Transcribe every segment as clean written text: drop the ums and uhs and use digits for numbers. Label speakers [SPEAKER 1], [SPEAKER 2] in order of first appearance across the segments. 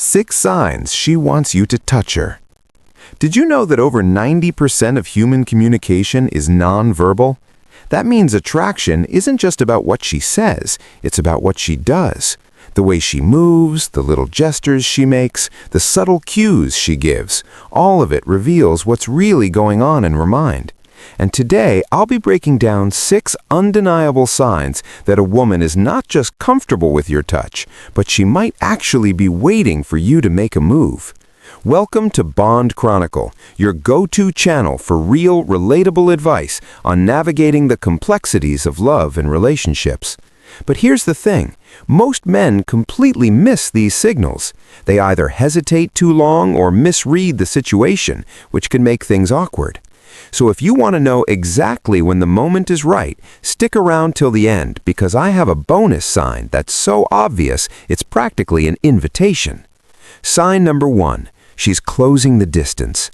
[SPEAKER 1] 6 signs she wants you to touch her. Did you know that over 90% of human communication is nonverbal? That means attraction isn't just about what she says, it's about what she does. The way she moves, the little gestures she makes, the subtle cues she gives, all of it reveals what's really going on in her mind. And today, I'll be breaking down 6 undeniable signs that a woman is not just comfortable with your touch, but she might actually be waiting for you to make a move. Welcome to Bond Chronicle, your go-to channel for real, relatable advice on navigating the complexities of love and relationships. But here's the thing, most men completely miss these signals. They either hesitate too long or misread the situation, which can make things awkward. So if you want to know exactly when the moment is right, stick around till the end because I have a bonus sign that's so obvious it's practically an invitation. Sign number 1, she's closing the distance.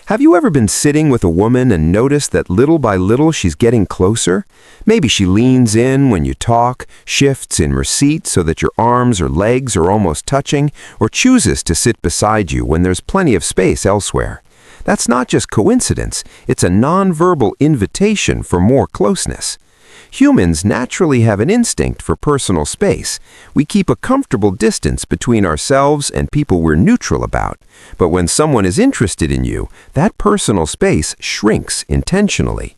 [SPEAKER 1] Have you ever been sitting with a woman and noticed that little by little she's getting closer? Maybe she leans in when you talk, shifts in her seat so that your arms or legs are almost touching, or chooses to sit beside you when there's plenty of space elsewhere. That's not just coincidence, it's a nonverbal invitation for more closeness. Humans naturally have an instinct for personal space. We keep a comfortable distance between ourselves and people we're neutral about. But when someone is interested in you, that personal space shrinks intentionally.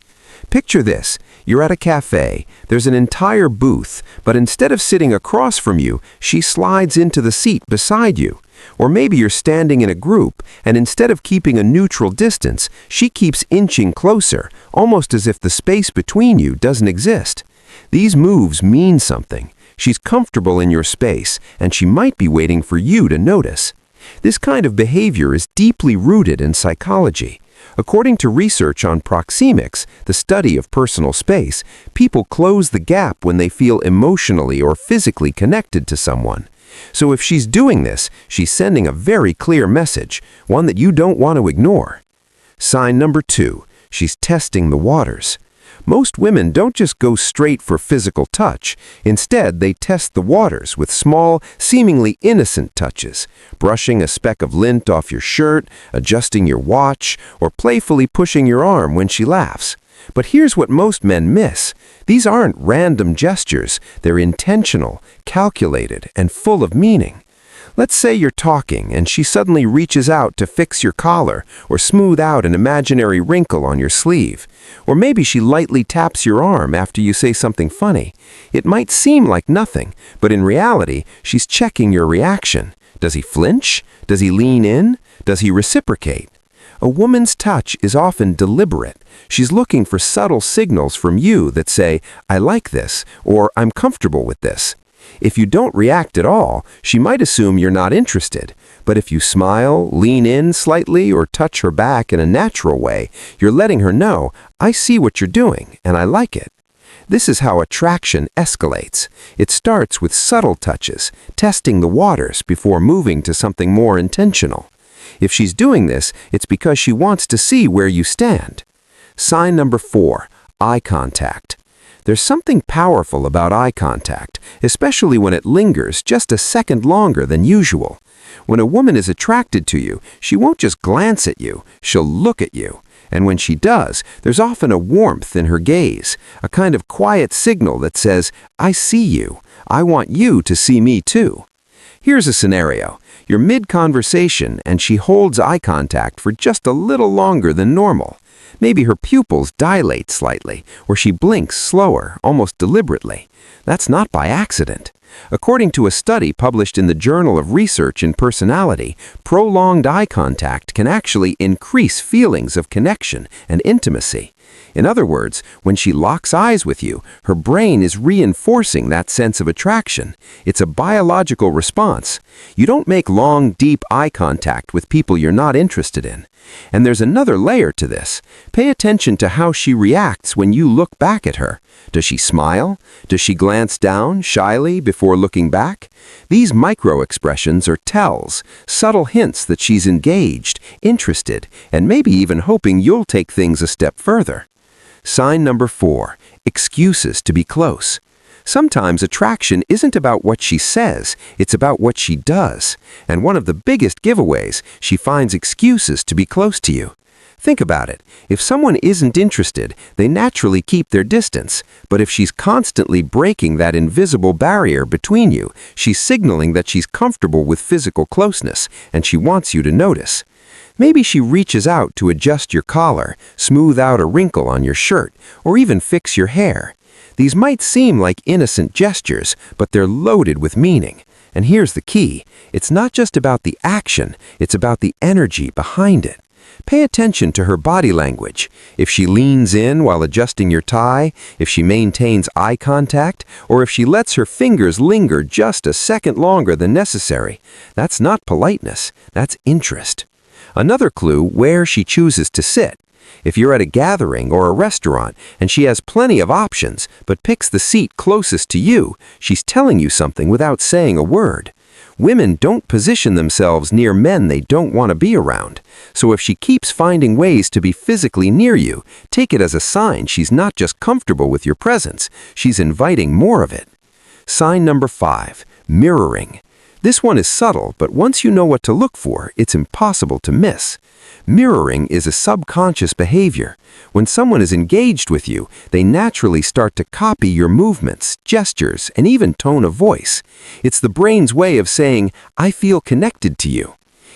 [SPEAKER 1] Picture this, you're at a cafe, there's an entire booth, but instead of sitting across from you, she slides into the seat beside you. Or maybe you're standing in a group, and instead of keeping a neutral distance, she keeps inching closer, almost as if the space between you doesn't exist. These moves mean something. She's comfortable in your space, and she might be waiting for you to notice. This kind of behavior is deeply rooted in psychology. According to research on proxemics, the study of personal space, people close the gap when they feel emotionally or physically connected to someone. So if she's doing this, she's sending a very clear message, one that you don't want to ignore. Sign number 2, she's testing the waters. Most women don't just go straight for physical touch. Instead, they test the waters with small, seemingly innocent touches, brushing a speck of lint off your shirt, adjusting your watch, or playfully pushing your arm when she laughs. But here's what most men miss. These aren't random gestures. They're intentional, calculated, and full of meaning. Let's say you're talking and she suddenly reaches out to fix your collar or smooth out an imaginary wrinkle on your sleeve. Or maybe she lightly taps your arm after you say something funny. It might seem like nothing, but in reality, she's checking your reaction. Does he flinch? Does he lean in? Does he reciprocate? A woman's touch is often deliberate. She's looking for subtle signals from you that say, I like this, or I'm comfortable with this. If you don't react at all, she might assume you're not interested. But if you smile, lean in slightly, or touch her back in a natural way, you're letting her know, I see what you're doing, and I like it. This is how attraction escalates. It starts with subtle touches, testing the waters before moving to something more intentional. If she's doing this, it's because she wants to see where you stand. Sign number 4, eye contact. There's something powerful about eye contact, especially when it lingers just a second longer than usual. When a woman is attracted to you, she won't just glance at you, she'll look at you. And when she does, there's often a warmth in her gaze, a kind of quiet signal that says, I see you. I want you to see me too. Here's a scenario. You're mid-conversation and she holds eye contact for just a little longer than normal. Maybe her pupils dilate slightly, or she blinks slower, almost deliberately. That's not by accident. According to a study published in the Journal of Research in Personality, prolonged eye contact can actually increase feelings of connection and intimacy. In other words, when she locks eyes with you, her brain is reinforcing that sense of attraction. It's a biological response. You don't make long, deep eye contact with people you're not interested in. And there's another layer to this. Pay attention to how she reacts when you look back at her. Does she smile? Does she glance down shyly before looking back? These micro-expressions are tells, subtle hints that she's engaged, interested, and maybe even hoping you'll take things a step further. Sign number 4, excuses to be close.
[SPEAKER 2] Sometimes attraction isn't about what she says, it's about what she does. And one of the biggest giveaways, she finds excuses to be close to you. Think about it. If someone isn't interested, they naturally keep their distance. But if she's constantly breaking that invisible barrier between you, she's signaling that she's comfortable with physical closeness, and she wants you to notice. Maybe she reaches out to adjust your collar, smooth out a wrinkle on your shirt, or even fix your hair. These might seem like innocent gestures, but they're loaded with meaning. And here's the key. It's not just about the action, it's about the energy behind it. Pay attention to her body language. If she leans in while adjusting your tie, if she maintains eye contact, or if she lets her fingers linger just a second longer than necessary, that's not politeness, that's interest. Another clue, where she chooses to sit. If you're at a gathering or a restaurant and she has plenty of options but picks the seat closest to you, she's telling you something without saying a word. Women don't position themselves near men they don't want to be around. So if she keeps finding ways to be physically near you, take it as a sign she's not just comfortable with your presence, she's inviting more of it. Sign number 5, mirroring. This one is subtle, but once you know what to look for, it's impossible to miss. Mirroring is a subconscious behavior. When someone is engaged with you, they naturally start to copy your movements, gestures, and even tone of voice. It's the brain's way of saying, I feel connected to you.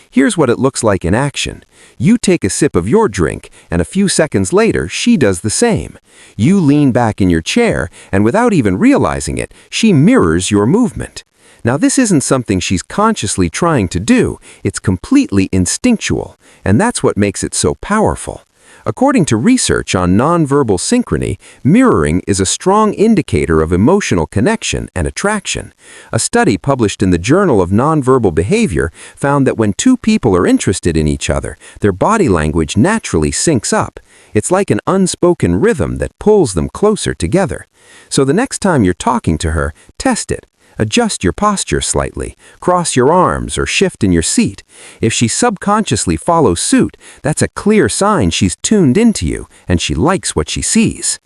[SPEAKER 2] Here's what it looks like in action. You take a sip of your drink, and a few seconds later, she does the same. You lean back in your chair, and without even realizing it, she mirrors your movement. Now, this isn't something she's consciously trying to do, it's completely instinctual, and that's what makes it so powerful. According to research on nonverbal synchrony, mirroring is a strong indicator of emotional connection and attraction. A study published in the Journal of Nonverbal Behavior found that when two people are interested in each other, their body language naturally syncs up. It's like an unspoken rhythm that pulls them closer together. So the next time you're talking to her, test it. Adjust your posture slightly, cross your arms, or shift in your seat. If she subconsciously follows suit, that's a clear sign she's tuned into you and she likes what she sees.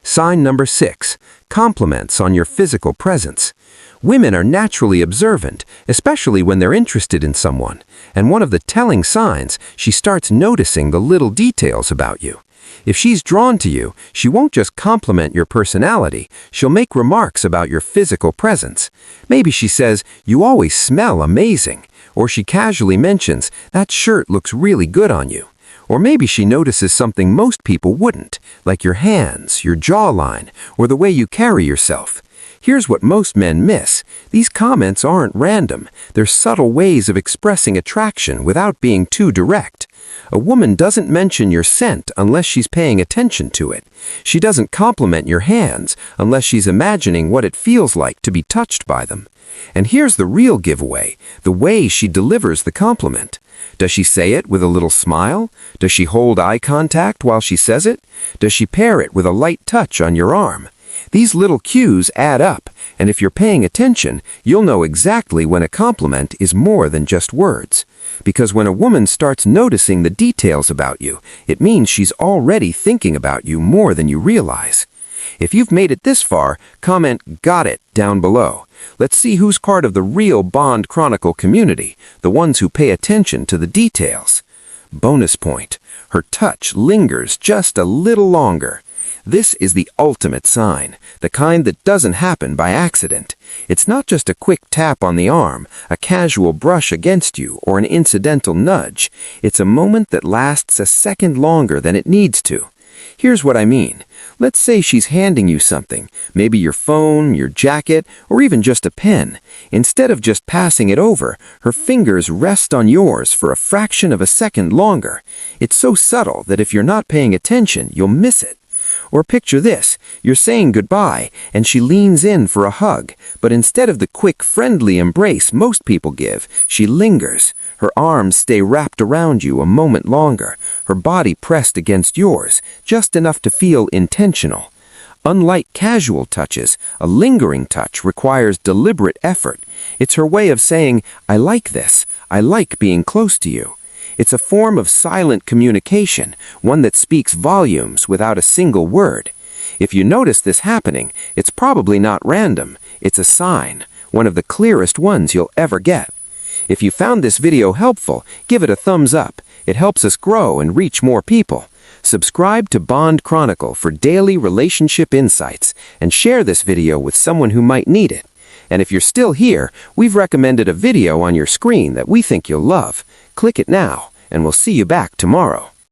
[SPEAKER 2] Sign number 6, compliments on your physical presence. Women are naturally observant, especially when they're interested in someone. And one of the telling signs, she starts noticing the little details about you. If she's drawn to you, she won't just compliment your personality, she'll make remarks about your physical presence. Maybe she says, you always smell amazing. Or she casually mentions, that shirt looks really good on you. Or maybe she notices something most people wouldn't, like your hands, your jawline, or the way you carry yourself. Here's what most men miss. These comments aren't random. They're subtle ways of expressing attraction without being too direct. A woman doesn't mention your scent unless she's paying attention to it. She doesn't compliment your hands unless she's imagining what it feels like to be touched by them. And here's the real giveaway, the way she delivers the compliment. Does she say it with a little smile? Does she hold eye contact while she says it? Does she pair it with a light touch on your arm? These little cues add up, and if you're paying attention, you'll know exactly when a compliment is more than just words. Because when a woman starts noticing the details about you, it means she's already thinking about you more than you realize. If you've made it this far, comment "Got it" down below. Let's see who's part of the real Bond Chronicle community, the ones who pay attention to the details. Bonus point, her touch lingers just a little longer. This is the ultimate sign, the kind that doesn't happen by accident. It's not just a quick tap on the arm, a casual brush against you, or an incidental nudge. It's a moment that lasts a second longer than it needs to. Here's what I mean. Let's say she's handing you something, maybe your phone, your jacket, or even just a pen. Instead of just passing it over, her fingers rest on yours for a fraction of a second longer. It's so subtle that if you're not paying attention, you'll miss it. Or picture this, you're saying goodbye, and she leans in for a hug, but instead of the quick, friendly embrace most people give, she lingers. Her arms stay wrapped around you a moment longer, her body pressed against yours, just enough to feel intentional. Unlike casual touches, a lingering touch requires deliberate effort. It's her way of saying, I like this, I like being close to you. It's a form of silent communication, one that speaks volumes without a single word. If you notice this happening, it's probably not random. It's a sign, one of the clearest ones you'll ever get. If you found this video helpful, give it a thumbs up. It helps us grow and reach more people. Subscribe to Bond Chronicle for daily relationship insights, and share this video with someone who might need it. And if you're still here, we've recommended a video on your screen that we think you'll love. Click it now, and we'll see you back tomorrow.